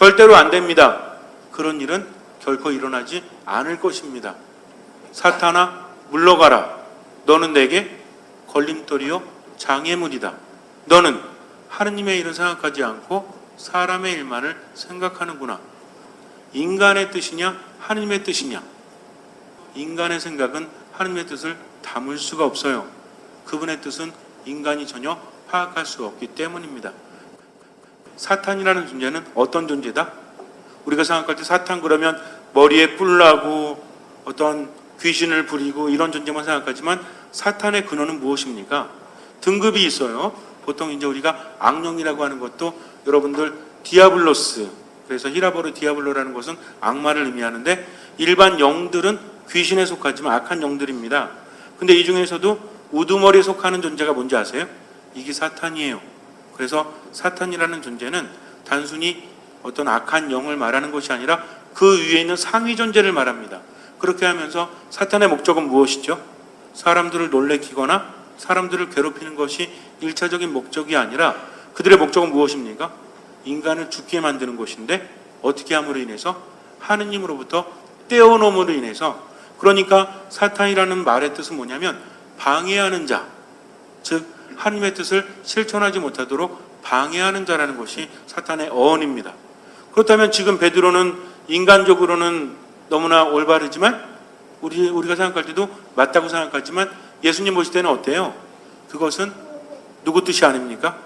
절대로 안 됩니다. 그런 일은 결코 일어나지 않을 것입니다. 사탄아, 물러가라. 너는 내게 걸림돌이요 장애물이다. 너는 하느님의 일을 생각하지 않고 사람의 일만을 생각하는구나. 인간의 뜻이냐 하느님의 뜻이냐. 인간의 생각은 하느님의 뜻을 담을 수가 없어요. 그분의 뜻은 인간이 전혀 파악할 수 없기 때문입니다. 사탄이라는 존재는 어떤 존재다? 우리가 생각할 때 사탄 그러면 머리에 뿔 나고 어떤 귀신을 부리고 이런 존재만 생각하지만 사탄의 근원은 무엇입니까? 등급이 있어요. 보통 이제 우리가 악령이라고 하는 것도 여러분들 디아블로스, 그래서 히라버로 디아블로라는 것은 악마를 의미하는데 일반 영들은 귀신에 속하지만 악한 영들입니다. 근데 이 중에서도 우두머리에 속하는 존재가 뭔지 아세요? 이게 사탄이에요. 그래서 사탄이라는 존재는 단순히 어떤 악한 영을 말하는 것이 아니라 그 위에 있는 상위 존재를 말합니다. 그렇게 하면서 사탄의 목적은 무엇이죠? 사람들을 놀래키거나 사람들을 괴롭히는 것이 1차적인 목적이 아니라 그들의 목적은 무엇입니까? 인간을 죽게 만드는 것인데 어떻게 함으로 인해서? 하느님으로부터 떼어놓음으로 인해서. 그러니까 사탄이라는 말의 뜻은 뭐냐면 방해하는 자, 즉 하느님의 뜻을 실천하지 못하도록 방해하는 자라는 것이 사탄의 어원입니다. 그렇다면 지금 베드로는 인간적으로는 너무나 올바르지만 우리가 생각할 때도 맞다고 생각하지만 예수님 보실 때는 어때요? 그것은 누구 뜻이 아닙니까?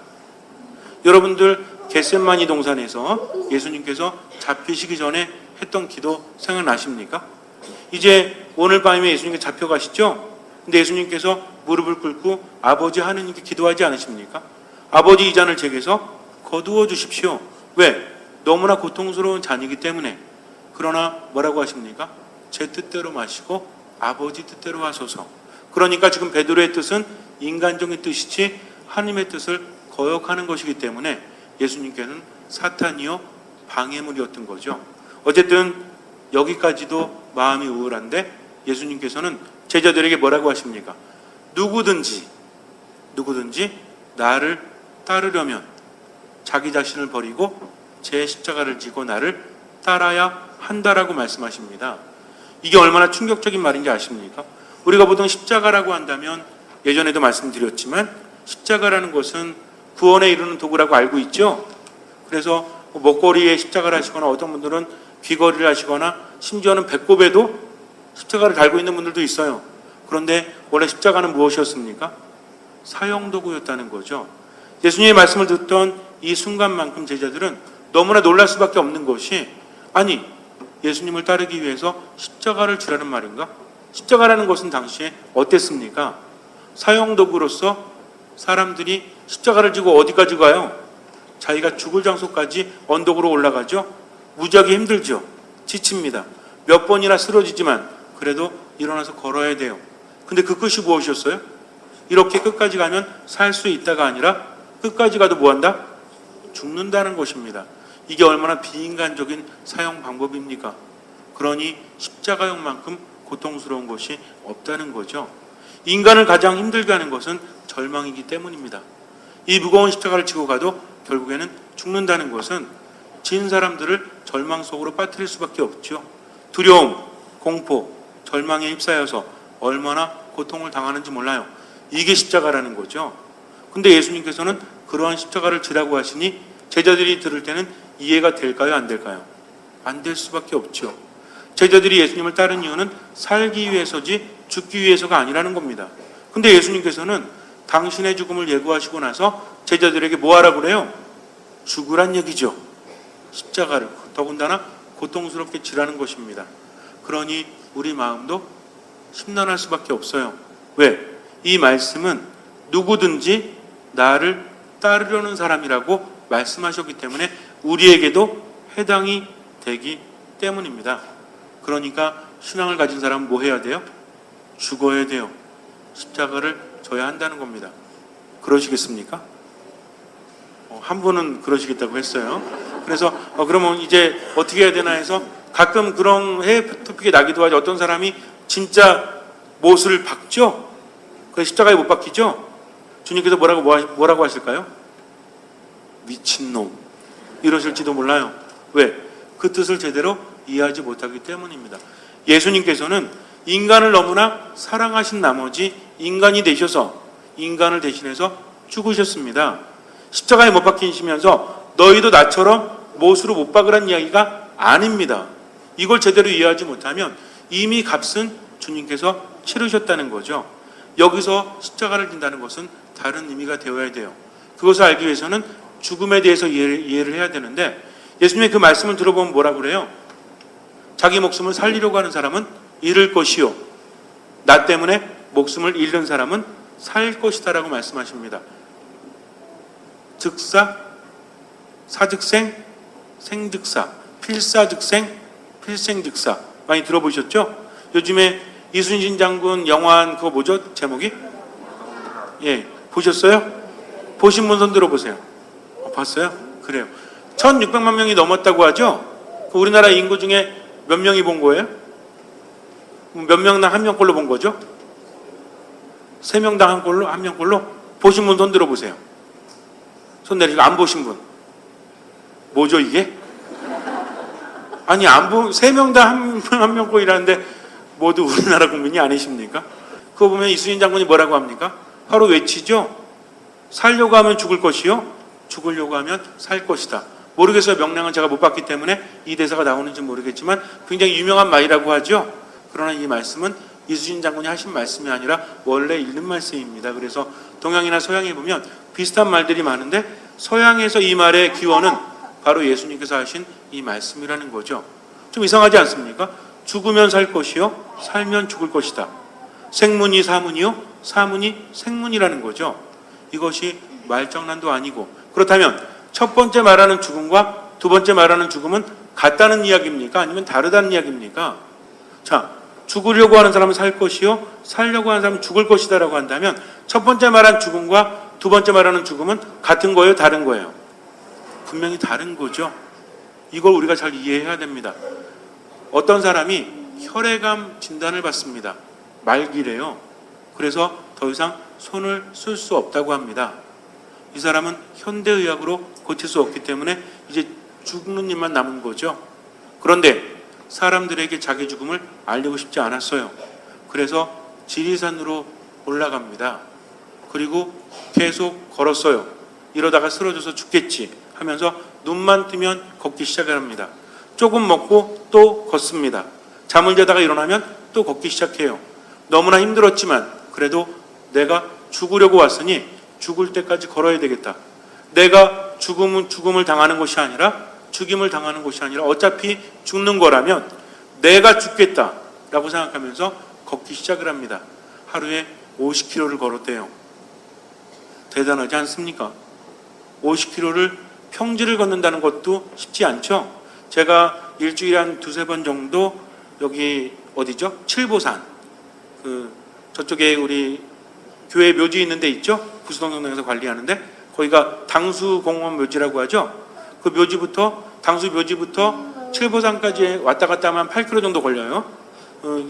여러분들 겟세마니 동산에서 예수님께서 잡히시기 전에 했던 기도 생각나십니까? 이제 오늘 밤에 예수님께 잡혀가시죠? 근데 예수님께서 무릎을 꿇고 아버지 하느님께 기도하지 않으십니까? 아버지 이 잔을 제게서 거두어 주십시오. 왜? 너무나 고통스러운 잔이기 때문에. 그러나 뭐라고 하십니까? 제 뜻대로 마시고 아버지 뜻대로 하소서. 그러니까 지금 베드로의 뜻은 인간적인 뜻이지 하나님의 뜻을 거역하는 것이기 때문에 예수님께는 사탄이요 방해물이었던 거죠. 어쨌든 여기까지도 마음이 우울한데 예수님께서는 제자들에게 뭐라고 하십니까? 누구든지 나를 따르려면 자기 자신을 버리고 제 십자가를 지고 나를 따라야 한다라고 말씀하십니다. 이게 얼마나 충격적인 말인지 아십니까? 우리가 보통 십자가라고 한다면 예전에도 말씀드렸지만 십자가라는 것은 구원에 이르는 도구라고 알고 있죠. 그래서 목걸이에 십자가를 하시거나 어떤 분들은 귀걸이를 하시거나 심지어는 배꼽에도 십자가를 달고 있는 분들도 있어요. 그런데 원래 십자가는 무엇이었습니까? 사형도구였다는 거죠. 예수님의 말씀을 듣던 이 순간만큼 제자들은 너무나 놀랄 수밖에 없는 것이, 아니 예수님을 따르기 위해서 십자가를 지라는 말인가? 십자가라는 것은 당시에 어땠습니까? 사형도구로서 사람들이 십자가를 지고 어디까지 가요? 자기가 죽을 장소까지 언덕으로 올라가죠. 무지하게 힘들죠. 지칩니다. 몇 번이나 쓰러지지만 그래도 일어나서 걸어야 돼요. 근데 그 끝이 무엇이었어요? 이렇게 끝까지 가면 살 수 있다가 아니라 끝까지 가도 뭐한다? 죽는다는 것입니다. 이게 얼마나 비인간적인 사형 방법입니까? 그러니 십자가형만큼 고통스러운 것이 없다는 거죠. 인간을 가장 힘들게 하는 것은 절망이기 때문입니다. 이 무거운 십자가를 지고 가도 결국에는 죽는다는 것은 진 사람들을 절망 속으로 빠뜨릴 수밖에 없죠. 두려움, 공포, 절망에 휩싸여서 얼마나 고통을 당하는지 몰라요. 이게 십자가라는 거죠. 근데 예수님께서는 그러한 십자가를 지라고 하시니 제자들이 들을 때는 이해가 될까요? 안 될까요? 안 될 수밖에 없죠. 제자들이 예수님을 따른 이유는 살기 위해서지 죽기 위해서가 아니라는 겁니다. 근데 예수님께서는 당신의 죽음을 예고하시고 나서 제자들에게 뭐 하라고 그래요? 죽으란 얘기죠. 십자가를 더군다나 고통스럽게 지라는 것입니다. 그러니 우리 마음도 심란할 수밖에 없어요. 왜? 이 말씀은 누구든지 나를 따르려는 사람이라고 말씀하셨기 때문에 우리에게도 해당이 되기 때문입니다. 그러니까 신앙을 가진 사람은 뭐 해야 돼요? 죽어야 돼요. 십자가를 져야 한다는 겁니다. 그러시겠습니까? 한 분은 그러시겠다고 했어요. 그래서 그러면 이제 어떻게 해야 되나 해서 가끔 그런 해외 토픽이 나기도 하죠. 어떤 사람이 진짜 못을 박죠? 그 십자가에 못 박히죠? 주님께서 뭐라고 하실까요? 미친놈 이러실지도 몰라요. 왜? 그 뜻을 제대로 이해하지 못하기 때문입니다. 예수님께서는 인간을 너무나 사랑하신 나머지 인간이 되셔서 인간을 대신해서 죽으셨습니다. 십자가에 못 박히시면서 너희도 나처럼 못으로 못 박으란 이야기가 아닙니다. 이걸 제대로 이해하지 못하면 이미 값은 주님께서 치르셨다는 거죠. 여기서 십자가를 진다는 것은 다른 의미가 되어야 돼요. 그것을 알기 위해서는 죽음에 대해서 이해를 해야 되는데 예수님의 그 말씀을 들어보면 뭐라 그래요? 자기 목숨을 살리려고 하는 사람은 잃을 것이요 나 때문에 목숨을 잃는 사람은 살 것이다 라고 말씀하십니다. 즉사, 사즉생, 생즉사, 필사즉생, 필생즉사 많이 들어보셨죠? 요즘에 이순신 장군 영화 그거 뭐죠? 제목이? 예, 보셨어요? 보신 분 손 들어보세요. 봤어요? 그래요. 1600만 명이 넘었다고 하죠? 우리나라 인구 중에 몇 명이 본 거예요? 몇 명당 한 명꼴로 본 거죠? 3명당 한 꼴로? 한 명꼴로? 보신 분 손 들어보세요. 손 내리시고 안 보신 분. 뭐죠 이게? 아니 안 보, 3명당 한 명꼴이라는데 모두 우리나라 국민이 아니십니까? 그거 보면 이순신 장군이 뭐라고 합니까? 바로 외치죠. 살려고 하면 죽을 것이요 죽으려고 하면 살 것이다. 모르겠어요. 명량은 제가 못 봤기 때문에 이 대사가 나오는지 모르겠지만 굉장히 유명한 말이라고 하죠. 그러나 이 말씀은 이순신 장군이 하신 말씀이 아니라 원래 있는 말씀입니다. 그래서 동양이나 서양에 보면 비슷한 말들이 많은데 서양에서 이 말의 기원은 바로 예수님께서 하신 이 말씀이라는 거죠. 좀 이상하지 않습니까? 죽으면 살 것이요 살면 죽을 것이다. 생문이 사문이요 사문이 생문이라는 거죠. 이것이 말장난도 아니고 그렇다면 첫 번째 말하는 죽음과 두 번째 말하는 죽음은 같다는 이야기입니까? 아니면 다르다는 이야기입니까? 자, 죽으려고 하는 사람은 살 것이요 살려고 하는 사람은 죽을 것이다 라고 한다면 첫 번째 말한 죽음과 두 번째 말하는 죽음은 같은 거예요? 다른 거예요? 분명히 다른 거죠. 이걸 우리가 잘 이해해야 됩니다. 어떤 사람이 혈액암 진단을 받습니다. 말기래요. 그래서 더 이상 손을 쓸 수 없다고 합니다. 이 사람은 현대의학으로 고칠 수 없기 때문에 이제 죽는 일만 남은 거죠. 그런데 사람들에게 자기 죽음을 알리고 싶지 않았어요. 그래서 지리산으로 올라갑니다. 그리고 계속 걸었어요. 이러다가 쓰러져서 죽겠지 하면서 눈만 뜨면 걷기 시작을 합니다. 조금 먹고 또 걷습니다. 잠을 자다가 일어나면 또 걷기 시작해요. 너무나 힘들었지만 그래도 내가 죽으려고 왔으니 죽을 때까지 걸어야 되겠다. 내가 죽음을 당하는 것이 아니라 죽임을 당하는 것이 아니라 어차피 죽는 거라면 내가 죽겠다라고 생각하면서 걷기 시작을 합니다. 하루에 50km를 걸었대요. 대단하지 않습니까? 50km를 평지를 걷는다는 것도 쉽지 않죠. 제가 일주일에 한 2-3번 정도 여기 어디죠? 칠보산 저쪽에 우리 교회 묘지 있는 데 있죠? 부수동경당에서 관리하는데 거기가 당수공원 묘지라고 하죠. 그 묘지부터 당수 묘지부터 칠보산까지 왔다 갔다 하면 8km 정도 걸려요.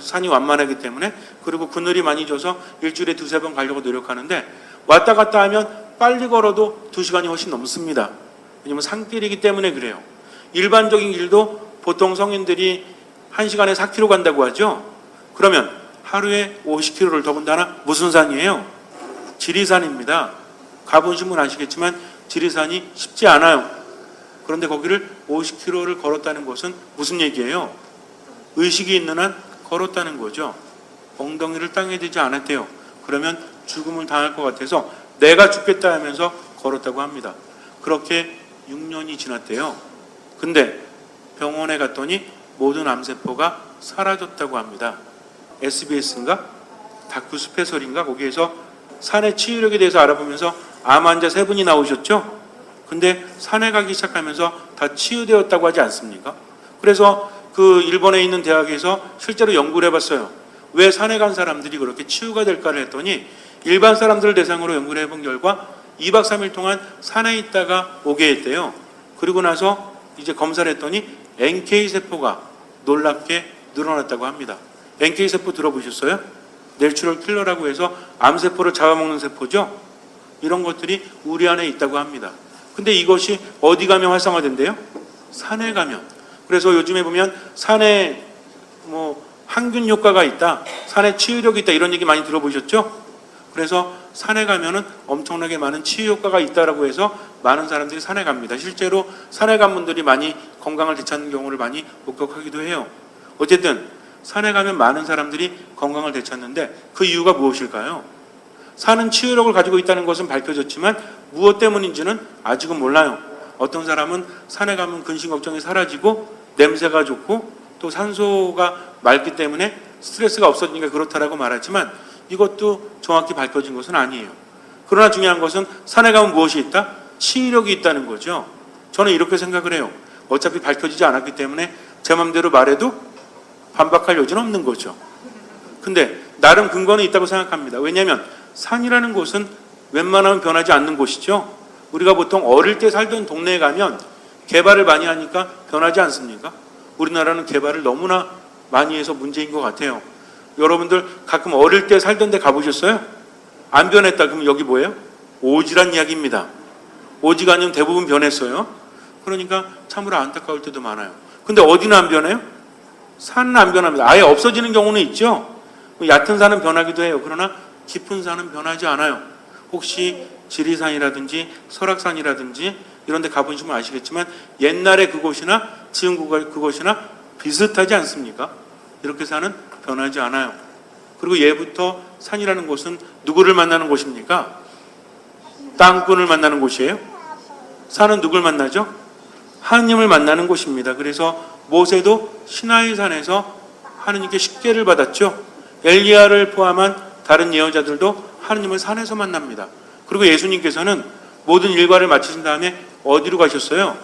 산이 완만하기 때문에. 그리고 그늘이 많이 져서 일주일에 2-3번 가려고 노력하는데 왔다 갔다 하면 빨리 걸어도 2시간이 훨씬 넘습니다. 왜냐면 산길이기 때문에 그래요. 일반적인 길도 보통 성인들이 1시간에 4km 간다고 하죠. 그러면 하루에 50km를 더군다나 무슨 산이에요? 지리산입니다. 가보신 분 아시겠지만 지리산이 쉽지 않아요. 그런데 거기를 50km를 걸었다는 것은 무슨 얘기예요? 의식이 있는 한 걸었다는 거죠. 엉덩이를 땅에 대지 않았대요. 그러면 죽음을 당할 것 같아서 내가 죽겠다 하면서 걸었다고 합니다. 그렇게 6년이 지났대요. 근데 병원에 갔더니 모든 암세포가 사라졌다고 합니다. SBS인가? 다큐 스페셜인가? 거기에서 산의 치유력에 대해서 알아보면서 암 환자 3분이 나오셨죠? 근데 산에 가기 시작하면서 다 치유되었다고 하지 않습니까? 그래서 그 일본에 있는 대학에서 실제로 연구를 해봤어요. 왜 산에 간 사람들이 그렇게 치유가 될까를 했더니 일반 사람들을 대상으로 연구를 해본 결과 2박 3일 동안 산에 있다가 오게 했대요. 그리고 나서 이제 검사를 했더니 NK세포가 놀랍게 늘어났다고 합니다. NK세포 들어보셨어요? 내추럴 킬러라고 해서 암세포를 잡아먹는 세포죠? 이런 것들이 우리 안에 있다고 합니다. 근데 이것이 어디 가면 활성화된대요? 산에 가면. 그래서 요즘에 보면 산에 항균 효과가 있다, 산에 치유력이 있다, 이런 얘기 많이 들어보셨죠? 그래서 산에 가면은 엄청나게 많은 치유 효과가 있다라고 해서 많은 사람들이 산에 갑니다. 실제로 산에 간 분들이 많이 건강을 되찾는 경우를 많이 목격하기도 해요. 어쨌든 산에 가면 많은 사람들이 건강을 되찾는데 그 이유가 무엇일까요? 산은 치유력을 가지고 있다는 것은 밝혀졌지만 무엇 때문인지는 아직은 몰라요. 어떤 사람은 산에 가면 근심 걱정이 사라지고 냄새가 좋고 또 산소가 맑기 때문에 스트레스가 없어지니까 그렇다라고 말하지만 이것도 정확히 밝혀진 것은 아니에요. 그러나 중요한 것은 산에 가면 무엇이 있다? 치유력이 있다는 거죠. 저는 이렇게 생각을 해요. 어차피 밝혀지지 않았기 때문에 제 마음대로 말해도 반박할 여지는 없는 거죠. 근데 나름 근거는 있다고 생각합니다. 왜냐하면 산이라는 곳은 웬만하면 변하지 않는 곳이죠. 우리가 보통 어릴 때 살던 동네에 가면 개발을 많이 하니까 변하지 않습니까? 우리나라는 개발을 너무나 많이 해서 문제인 것 같아요. 여러분들 가끔 어릴 때 살던 데 가보셨어요? 안 변했다 그러면 여기 뭐예요? 오지란 이야기입니다. 오지가 아니면 대부분 변했어요. 그러니까 참으로 안타까울 때도 많아요. 근데 어디는 안 변해요? 산은 안 변합니다. 아예 없어지는 경우는 있죠. 얕은 산은 변하기도 해요. 그러나 깊은 산은 변하지 않아요. 혹시 지리산이라든지 설악산이라든지 이런 데 가보시면 아시겠지만 옛날에 그곳이나 지금 그곳이나 비슷하지 않습니까? 이렇게 산은 변하지 않아요. 그리고 예부터 산이라는 곳은 누구를 만나는 곳입니까? 땅꾼을 만나는 곳이에요. 산은 누굴 만나죠? 하느님을 만나는 곳입니다. 그래서 모세도 시나이 산에서 하느님께 식계를 받았죠. 엘리야를 포함한 다른 예언자들도 하느님을 산에서 만납니다. 그리고 예수님께서는 모든 일과를 마치신 다음에 어디로 가셨어요?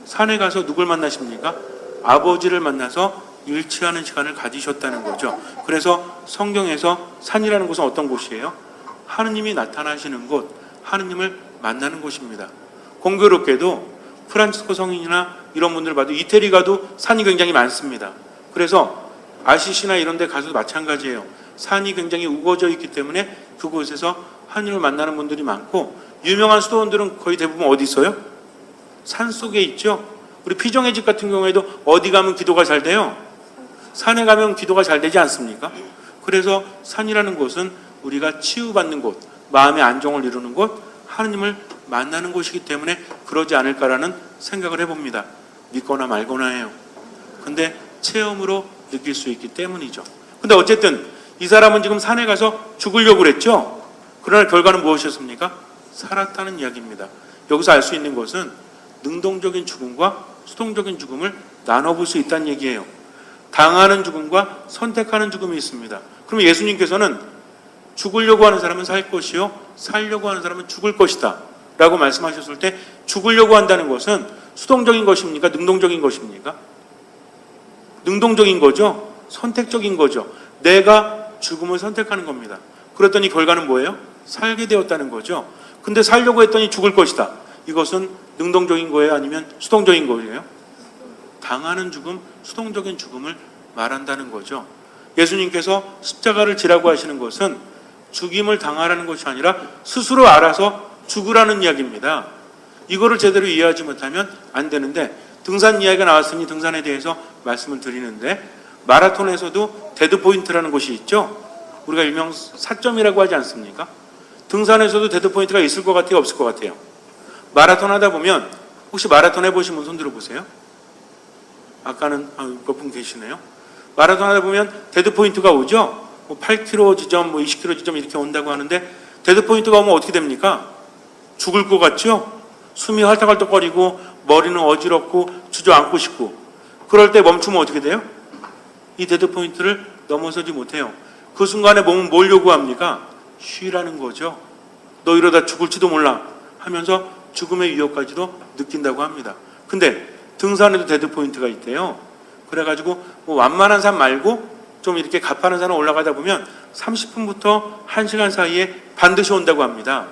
산에 가서 누굴 만나십니까? 아버지를 만나서 일치하는 시간을 가지셨다는 거죠. 그래서 성경에서 산이라는 곳은 어떤 곳이에요? 하느님이 나타나시는 곳, 하느님을 만나는 곳입니다. 공교롭게도 프란치스코 성인이나 이런 분들 봐도 이태리 가도 산이 굉장히 많습니다. 그래서 아시시나 이런 데 가서도 마찬가지예요. 산이 굉장히 우거져 있기 때문에 그곳에서 하느님을 만나는 분들이 많고, 유명한 수도원들은 거의 대부분 어디 있어요? 산 속에 있죠. 우리 피정의 집 같은 경우에도 어디 가면 기도가 잘 돼요? 산에 가면 기도가 잘 되지 않습니까? 그래서 산이라는 곳은 우리가 치유받는 곳, 마음의 안정을 이루는 곳, 하느님을 만나는 곳이기 때문에 그러지 않을까라는 생각을 해봅니다. 믿거나 말거나 해요. 근데 체험으로 느낄 수 있기 때문이죠. 근데 어쨌든 이 사람은 지금 산에 가서 죽으려고 그랬죠. 그러나 결과는 무엇이었습니까? 살았다는 이야기입니다. 여기서 알 수 있는 것은 능동적인 죽음과 수동적인 죽음을 나눠볼 수 있다는 얘기예요. 당하는 죽음과 선택하는 죽음이 있습니다. 그럼 예수님께서는 죽으려고 하는 사람은 살 것이요 살려고 하는 사람은 죽을 것이다 라고 말씀하셨을 때, 죽으려고 한다는 것은 수동적인 것입니까? 능동적인 것입니까? 능동적인 거죠. 선택적인 거죠. 내가 죽음을 선택하는 겁니다. 그랬더니 결과는 뭐예요? 살게 되었다는 거죠. 근데 살려고 했더니 죽을 것이다. 이것은 능동적인 거예요? 아니면 수동적인 거예요? 당하는 죽음, 수동적인 죽음을 말한다는 거죠. 예수님께서 십자가를 지라고 하시는 것은 죽임을 당하라는 것이 아니라 스스로 알아서 죽으라는 이야기입니다. 이거를 제대로 이해하지 못하면 안 되는데, 등산 이야기가 나왔으니 등산에 대해서 말씀을 드리는데, 마라톤에서도 데드포인트라는 곳이 있죠. 우리가 일명 사점이라고 하지 않습니까? 등산에서도 데드포인트가 있을 것 같아요? 없을 것 같아요? 마라톤 하다 보면, 혹시 마라톤 해보신 분 손 들어보세요. 아까는 몇 분 계시네요. 마라톤 하다 보면 데드포인트가 오죠. 8km 지점, 20km 지점 이렇게 온다고 하는데, 데드포인트가 오면 어떻게 됩니까? 죽을 것 같죠? 숨이 헐떡헐떡거리고 머리는 어지럽고 주저앉고 싶고, 그럴 때 멈추면 어떻게 돼요? 이 데드포인트를 넘어서지 못해요. 그 순간에 몸은 뭘 요구합니까? 쉬라는 거죠. 너 이러다 죽을지도 몰라 하면서 죽음의 위협까지도 느낀다고 합니다. 근데 등산에도 데드포인트가 있대요. 그래가지고 완만한 산 말고 좀 이렇게 가파른 산을 올라가다 보면 30분부터 1시간 사이에 반드시 온다고 합니다.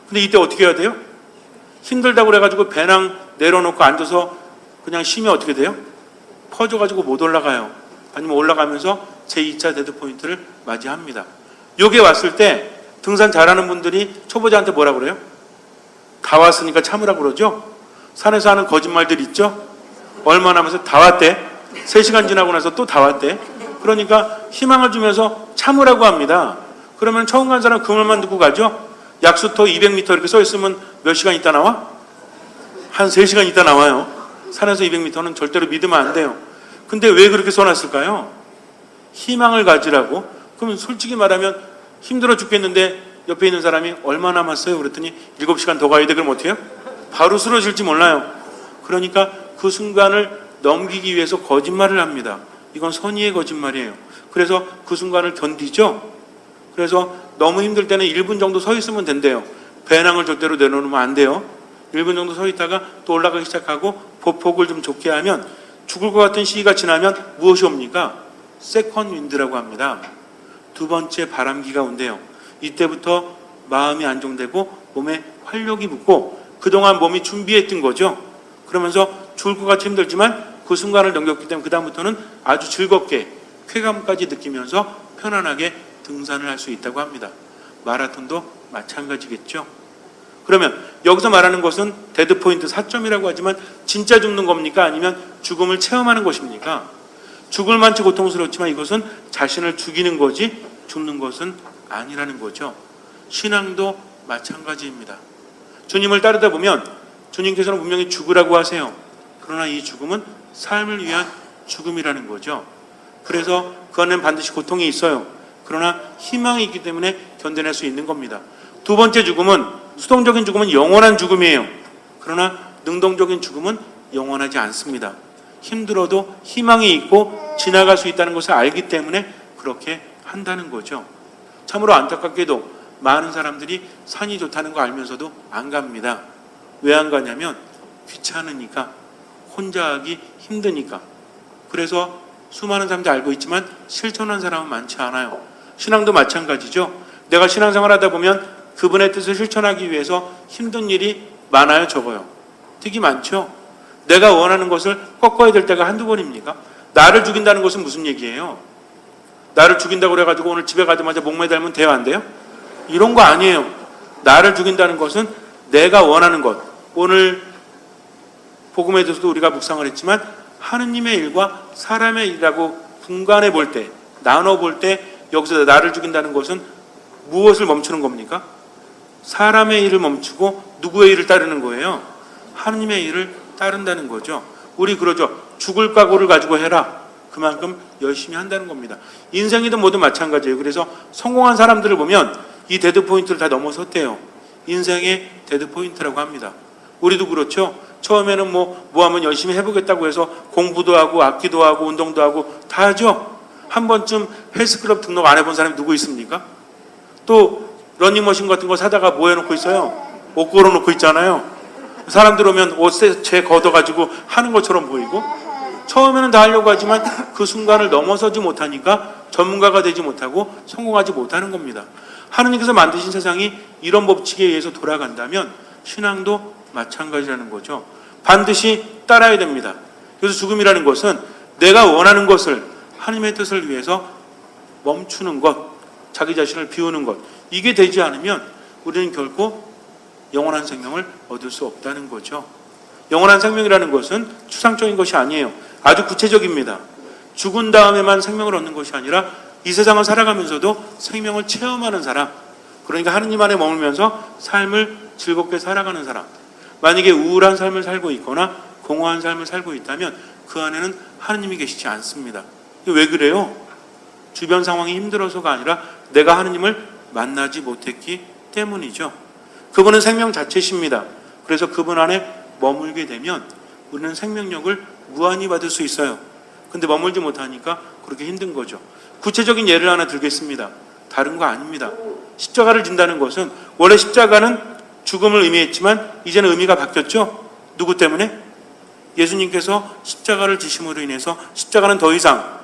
근데 이때 어떻게 해야 돼요? 힘들다고 그래가지고 배낭 내려놓고 앉아서 그냥 쉬면 어떻게 돼요? 퍼져가지고 못 올라가요. 아니면 올라가면서 제2차 데드포인트를 맞이합니다. 요게 왔을 때 등산 잘하는 분들이 초보자한테 뭐라 그래요? 다 왔으니까 참으라고 그러죠? 산에서 하는 거짓말들 있죠? 얼마 남아서 다 왔대. 3시간 지나고 나서 또 다 왔대. 그러니까 희망을 주면서 참으라고 합니다. 그러면 처음 간 사람 그 말만 듣고 가죠. 약수터 200m 이렇게 써 있으면 몇 시간 있다 나와? 한 3시간 있다 나와요. 산에서 200m는 절대로 믿으면 안 돼요. 근데 왜 그렇게 써놨을까요? 희망을 가지라고. 그러면 솔직히 말하면 힘들어 죽겠는데 옆에 있는 사람이 얼마 남았어요? 그랬더니 7시간 더 가야 돼. 그럼 어떻게 해요? 바로 쓰러질지 몰라요. 그러니까 그 순간을 넘기기 위해서 거짓말을 합니다. 이건 선의의 거짓말이에요. 그래서 그 순간을 견디죠. 그래서 너무 힘들 때는 1분 정도 서 있으면 된대요. 배낭을 절대로 내려놓으면 안 돼요. 1분 정도 서 있다가 또 올라가기 시작하고 보폭을 좀 좋게 하면 죽을 것 같은 시기가 지나면 무엇이 옵니까? 세컨 윈드라고 합니다. 두 번째 바람기가 온대요. 이때부터 마음이 안정되고 몸에 활력이 붙고 그동안 몸이 준비했던 거죠. 그러면서 죽을 것 같이 힘들지만 그 순간을 넘겼기 때문에 그다음부터는 아주 즐겁게 쾌감까지 느끼면서 편안하게 등산을 할 수 있다고 합니다. 마라톤도 마찬가지겠죠. 그러면 여기서 말하는 것은 데드포인트 4점이라고 하지만 진짜 죽는 겁니까? 아니면 죽음을 체험하는 것입니까? 죽을 만치 고통스럽지만 이것은 자신을 죽이는 거지 죽는 것은 아니라는 거죠. 신앙도 마찬가지입니다. 주님을 따르다 보면 주님께서는 분명히 죽으라고 하세요. 그러나 이 죽음은 삶을 위한 죽음이라는 거죠. 그래서 그 안에는 반드시 고통이 있어요. 그러나 희망이 있기 때문에 견뎌낼 수 있는 겁니다. 두 번째 죽음은 수동적인 죽음은 영원한 죽음이에요. 그러나 능동적인 죽음은 영원하지 않습니다. 힘들어도 희망이 있고 지나갈 수 있다는 것을 알기 때문에 그렇게 한다는 거죠. 참으로 안타깝게도 많은 사람들이 산이 좋다는 거 알면서도 안 갑니다. 왜 안 가냐면 귀찮으니까, 혼자 하기 힘드니까. 그래서 수많은 사람들이 알고 있지만 실천한 사람은 많지 않아요. 신앙도 마찬가지죠. 내가 신앙생활 하다 보면 그분의 뜻을 실천하기 위해서 힘든 일이 많아요, 적어요? 되게 많죠. 내가 원하는 것을 꺾어야 될 때가 한두 번입니까? 나를 죽인다는 것은 무슨 얘기예요? 나를 죽인다고 그래가지고 오늘 집에 가자마자 목 매달면 돼요, 안 돼요? 이런 거 아니에요. 나를 죽인다는 것은 내가 원하는 것. 오늘 복음에 대해서도 우리가 묵상을 했지만 하느님의 일과 사람의 일이라고 분간해 볼 때, 나눠 볼 때 여기서 나를 죽인다는 것은 무엇을 멈추는 겁니까? 사람의 일을 멈추고 누구의 일을 따르는 거예요? 하느님의 일을 따른다는 거죠. 우리 그러죠. 죽을 각오를 가지고 해라. 그만큼 열심히 한다는 겁니다. 인생이든 뭐든 마찬가지예요. 그래서 성공한 사람들을 보면 이 데드포인트를 다 넘어섰대요. 인생의 데드포인트라고 합니다. 우리도 그렇죠. 처음에는 뭐 하면 열심히 해보겠다고 해서 공부도 하고 악기도 하고 운동도 하고 다 하죠. 한 번쯤 헬스클럽 등록 안 해본 사람이 누구 있습니까? 또 러닝머신 같은 거 사다가 뭐 해놓고 있어요? 옷 걸어놓고 있잖아요. 사람들 오면 옷에 재 걷어가지고 하는 것처럼 보이고 처음에는 다 하려고 하지만 그 순간을 넘어서지 못하니까 전문가가 되지 못하고 성공하지 못하는 겁니다. 하느님께서 만드신 세상이 이런 법칙에 의해서 돌아간다면 신앙도 마찬가지라는 거죠. 반드시 따라야 됩니다. 그래서 죽음이라는 것은 내가 원하는 것을 하나님의 뜻을 위해서 멈추는 것, 자기 자신을 비우는 것, 이게 되지 않으면 우리는 결코 영원한 생명을 얻을 수 없다는 거죠. 영원한 생명이라는 것은 추상적인 것이 아니에요. 아주 구체적입니다. 죽은 다음에만 생명을 얻는 것이 아니라 이 세상을 살아가면서도 생명을 체험하는 사람, 그러니까 하느님 안에 머물면서 삶을 즐겁게 살아가는 사람. 만약에 우울한 삶을 살고 있거나 공허한 삶을 살고 있다면 그 안에는 하느님이 계시지 않습니다. 왜 그래요? 주변 상황이 힘들어서가 아니라 내가 하느님을 만나지 못했기 때문이죠. 그분은 생명 자체십니다. 그래서 그분 안에 머물게 되면 우리는 생명력을 무한히 받을 수 있어요. 근데 머물지 못하니까 그렇게 힘든 거죠. 구체적인 예를 하나 들겠습니다. 다른 거 아닙니다. 십자가를 진다는 것은 원래 십자가는 죽음을 의미했지만 이제는 의미가 바뀌었죠. 누구 때문에? 예수님께서 십자가를 지심으로 인해서 십자가는 더 이상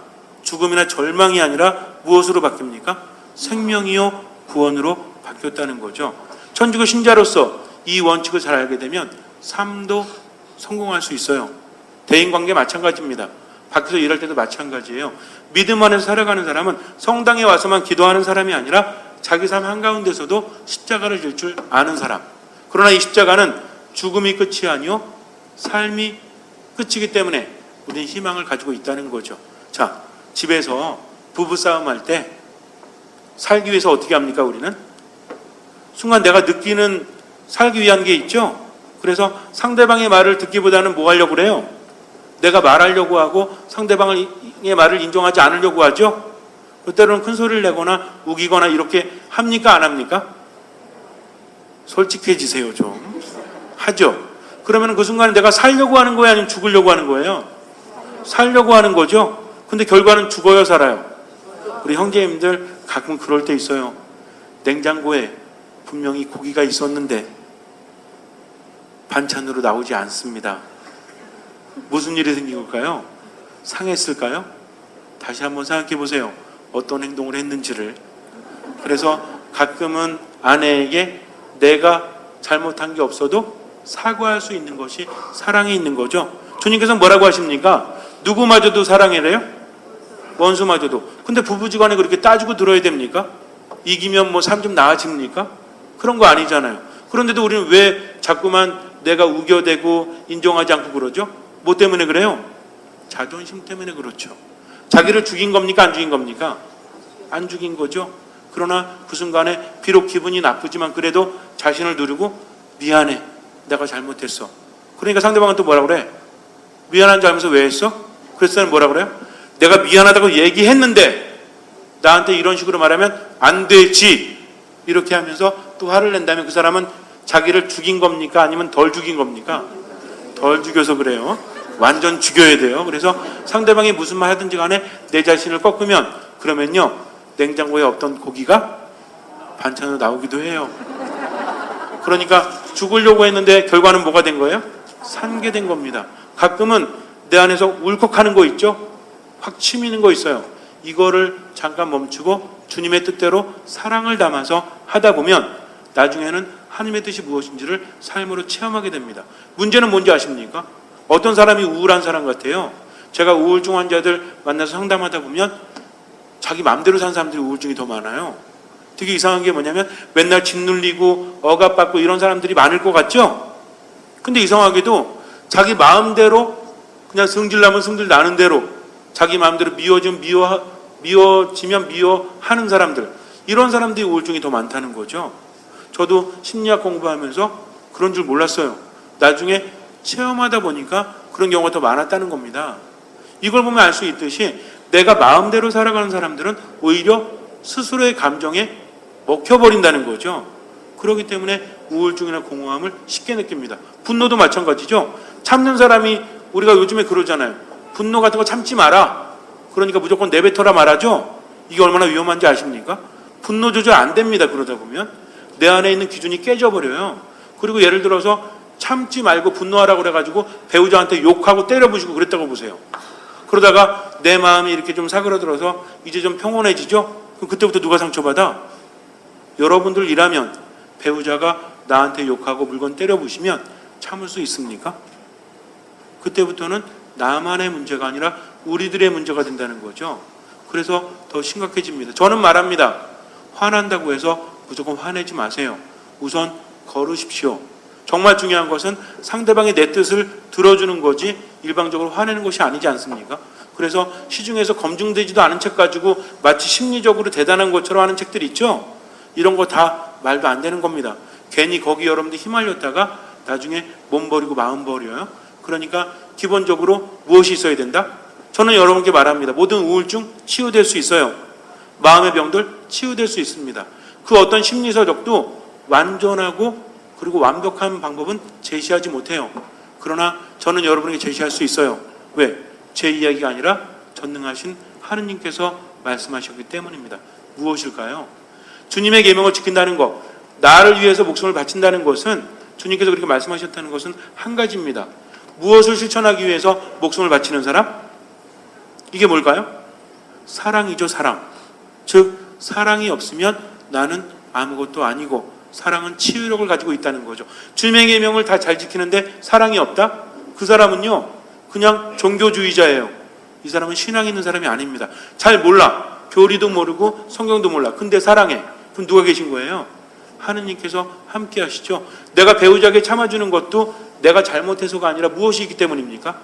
죽음이나 절망이 아니라 무엇으로 바뀝니까? 생명이요 구원으로 바뀌었다는 거죠. 천주교 신자로서 이 원칙을 잘 알게 되면 삶도 성공할 수 있어요. 대인관계 마찬가지입니다. 밖에서 일할 때도 마찬가지예요. 믿음 안에서 살아가는 사람은 성당에 와서만 기도하는 사람이 아니라 자기 삶 한가운데서도 십자가를 질 줄 아는 사람. 그러나 이 십자가는 죽음이 끝이 아니요 삶이 끝이기 때문에 우리는 희망을 가지고 있다는 거죠. 자, 집에서 부부싸움 할 때 살기 위해서 어떻게 합니까? 우리는 순간 내가 느끼는 살기 위한 게 있죠. 그래서 상대방의 말을 듣기보다는 뭐 하려고 그래요? 내가 말하려고 하고 상대방의 말을 인정하지 않으려고 하죠. 때로는 큰 소리를 내거나 우기거나 이렇게 합니까? 안 합니까? 솔직해지세요 좀. 하죠. 그러면 그 순간에 내가 살려고 하는 거예요? 아니면 죽으려고 하는 거예요? 살려고 하는 거죠. 근데 결과는 죽어요, 살아요? 우리 형제님들 가끔 그럴 때 있어요. 냉장고에 분명히 고기가 있었는데 반찬으로 나오지 않습니다. 무슨 일이 생긴 걸까요? 상했을까요? 다시 한번 생각해 보세요. 어떤 행동을 했는지를. 그래서 가끔은 아내에게 내가 잘못한 게 없어도 사과할 수 있는 것이 사랑이 있는 거죠. 주님께서 뭐라고 하십니까? 누구마저도 사랑해래요? 원수마저도. 근데 부부지간에 그렇게 따지고 들어야 됩니까? 이기면 뭐 삶 좀 나아집니까? 그런 거 아니잖아요. 그런데도 우리는 왜 자꾸만 내가 우겨대고 인정하지 않고 그러죠? 뭐 때문에 그래요? 자존심 때문에 그렇죠. 자기를 죽인 겁니까? 안 죽인 겁니까? 안 죽인 거죠. 그러나 그 순간에 비록 기분이 나쁘지만 그래도 자신을 누르고 미안해. 내가 잘못했어. 그러니까 상대방은 또 뭐라 그래? 미안한 줄 알면서 왜 했어? 그래서 뭐라 그래요? 내가 미안하다고 얘기했는데 나한테 이런 식으로 말하면 안 되지. 이렇게 하면서 또 화를 낸다면 그 사람은 자기를 죽인 겁니까? 아니면 덜 죽인 겁니까? 덜 죽여서 그래요. 완전 죽여야 돼요. 그래서 상대방이 무슨 말 하든지 간에 내 자신을 꺾으면 그러면요 냉장고에 없던 고기가 반찬으로 나오기도 해요. 그러니까 죽으려고 했는데 결과는 뭐가 된 거예요? 산게 된 겁니다. 가끔은 내 안에서 울컥하는 거 있죠? 확 치미는 거 있어요. 이거를 잠깐 멈추고 주님의 뜻대로 사랑을 담아서 하다 보면 나중에는 하나님의 뜻이 무엇인지를 삶으로 체험하게 됩니다. 문제는 뭔지 아십니까? 어떤 사람이 우울한 사람 같아요. 제가 우울증 환자들 만나서 상담하다 보면 자기 마음대로 사는 사람들이 우울증이 더 많아요. 되게 이상한 게 뭐냐면 맨날 짓눌리고 억압받고 이런 사람들이 많을 것 같죠? 근데 이상하게도 자기 마음대로 그냥 성질나면 성질 나는 대로 자기 마음대로 미워지면 미워하는 사람들, 이런 사람들이 우울증이 더 많다는 거죠. 저도 심리학 공부하면서 그런 줄 몰랐어요. 나중에 체험하다 보니까 그런 경우가 더 많았다는 겁니다. 이걸 보면 알 수 있듯이 내가 마음대로 살아가는 사람들은 오히려 스스로의 감정에 먹혀버린다는 거죠. 그렇기 때문에 우울증이나 공허함을 쉽게 느낍니다. 분노도 마찬가지죠. 참는 사람이 우리가 요즘에 그러잖아요. 분노 같은 거 참지 마라. 그러니까 무조건 내뱉어라 말하죠. 이게 얼마나 위험한지 아십니까? 분노 조절 안 됩니다. 그러다 보면 내 안에 있는 기준이 깨져버려요. 그리고 예를 들어서 참지 말고 분노하라고 그래가지고 배우자한테 욕하고 때려부시고 그랬다고 보세요. 그러다가 내 마음이 이렇게 좀 사그러들어서 이제 좀 평온해지죠? 그럼 그때부터 누가 상처받아? 여러분들이라면 배우자가 나한테 욕하고 물건 때려부시면 참을 수 있습니까? 그때부터는 나만의 문제가 아니라 우리들의 문제가 된다는 거죠. 그래서 더 심각해집니다. 저는 말합니다. 화난다고 해서 무조건 화내지 마세요. 우선 걸으십시오. 정말 중요한 것은 상대방이 내 뜻을 들어주는 거지 일방적으로 화내는 것이 아니지 않습니까? 그래서 시중에서 검증되지도 않은 책 가지고 마치 심리적으로 대단한 것처럼 하는 책들 있죠? 이런 거 다 말도 안 되는 겁니다. 괜히 거기 여러분들 휘말렸다가 나중에 몸 버리고 마음 버려요. 그러니까 기본적으로 무엇이 있어야 된다? 저는 여러분께 말합니다. 모든 우울증 치유될 수 있어요. 마음의 병들 치유될 수 있습니다. 그 어떤 심리서적도 완전하고 그리고 완벽한 방법은 제시하지 못해요. 그러나 저는 여러분에게 제시할 수 있어요. 왜? 제 이야기가 아니라 전능하신 하느님께서 말씀하셨기 때문입니다. 무엇일까요? 주님의 계명을 지킨다는 것, 나를 위해서 목숨을 바친다는 것은 주님께서 그렇게 말씀하셨다는 것은 한 가지입니다. 무엇을 실천하기 위해서 목숨을 바치는 사람? 이게 뭘까요? 사랑이죠, 사랑. 즉 사랑이 없으면 나는 아무것도 아니고 사랑은 치유력을 가지고 있다는 거죠. 주님의 계명을 다 잘 지키는데 사랑이 없다? 그 사람은요 그냥 종교주의자예요. 이 사람은 신앙 있는 사람이 아닙니다. 잘 몰라. 교리도 모르고 성경도 몰라. 근데 사랑해. 그럼 누가 계신 거예요? 하느님께서 함께 하시죠. 내가 배우자에게 참아주는 것도 내가 잘못해서가 아니라 무엇이 있기 때문입니까?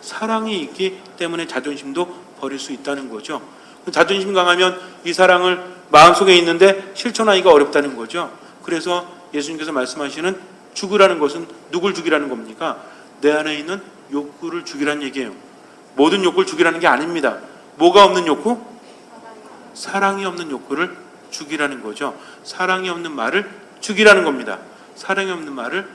사랑이 있기 때문에 자존심도 버릴 수 있다는 거죠. 자존심 강하면 이 사랑을 마음속에 있는데 실천하기가 어렵다는 거죠. 그래서 예수님께서 말씀하시는 죽으라는 것은 누굴 죽이라는 겁니까? 내 안에 있는 욕구를 죽이라는 얘기예요. 모든 욕구를 죽이라는 게 아닙니다. 뭐가 없는 욕구? 사랑이 없는 욕구를 죽이라는 거죠. 사랑이 없는 말을 죽이라는 겁니다. 사랑이 없는 말을,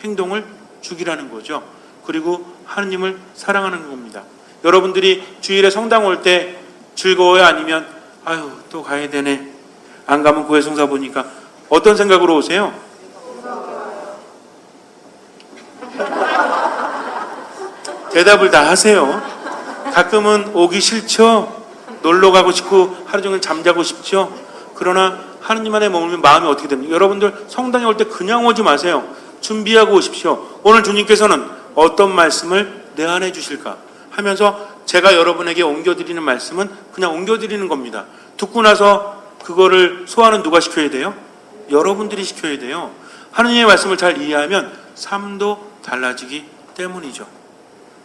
행동을 죽이라는 거죠. 그리고 하느님을 사랑하는 겁니다. 여러분들이 주일에 성당 올 때 즐거워요? 아니면 아유 또 가야 되네, 안 가면 고해성사 보니까, 어떤 생각으로 오세요? 대답을 다 하세요. 가끔은 오기 싫죠? 놀러 가고 싶고 하루 종일 잠자고 싶죠? 그러나 하느님 안에 머물면 마음이 어떻게 됩니까? 여러분들 성당에 올 때 그냥 오지 마세요. 준비하고 오십시오. 오늘 주님께서는 어떤 말씀을 내 안에 주실까 하면서 제가 여러분에게 옮겨드리는 말씀은 그냥 옮겨드리는 겁니다. 듣고 나서 그거를 소화는 누가 시켜야 돼요? 여러분들이 시켜야 돼요. 하느님의 말씀을 잘 이해하면 삶도 달라지기 때문이죠.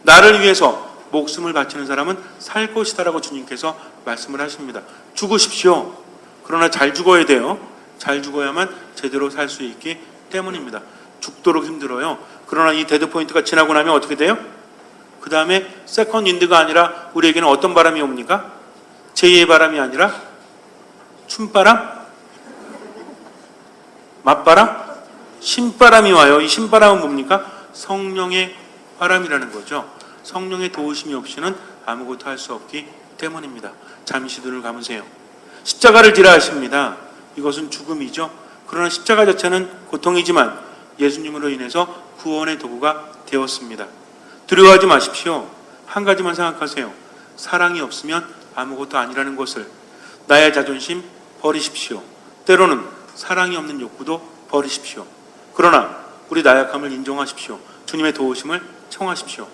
나를 위해서 목숨을 바치는 사람은 살 것이다라고 주님께서 말씀을 하십니다. 죽으십시오. 그러나 잘 죽어야 돼요. 잘 죽어야만 제대로 살 수 있기 때문입니다. 죽도록 힘들어요. 그러나 이 데드 포인트가 지나고 나면 어떻게 돼요? 그 다음에 세컨 윈드가 아니라 우리에게는 어떤 바람이 옵니까? 제2의 바람이 아니라 춤바람? 맞바람? 신바람이 와요. 이 신바람은 뭡니까? 성령의 바람이라는 거죠. 성령의 도우심이 없이는 아무것도 할 수 없기 때문입니다. 잠시 눈을 감으세요. 십자가를 지라 하십니다. 이것은 죽음이죠. 그러나 십자가 자체는 고통이지만 예수님으로 인해서 구원의 도구가 되었습니다. 두려워하지 마십시오. 한 가지만 생각하세요. 사랑이 없으면 아무것도 아니라는 것을. 나의 자존심 버리십시오. 때로는 사랑이 없는 욕구도 버리십시오. 그러나 우리 나약함을 인정하십시오. 주님의 도우심을 청하십시오.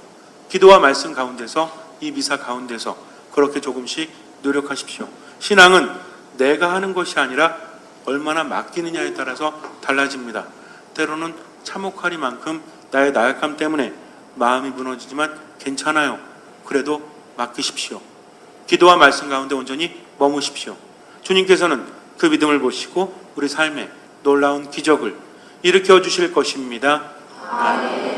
기도와 말씀 가운데서, 이 미사 가운데서 그렇게 조금씩 노력하십시오. 신앙은 내가 하는 것이 아니라 얼마나 맡기느냐에 따라서 달라집니다. 때로는 참혹하리만큼 나의 나약함 때문에 마음이 무너지지만 괜찮아요. 그래도 맡기십시오. 기도와 말씀 가운데 온전히 머무십시오. 주님께서는 그 믿음을 보시고 우리 삶에 놀라운 기적을 일으켜 주실 것입니다. 아멘.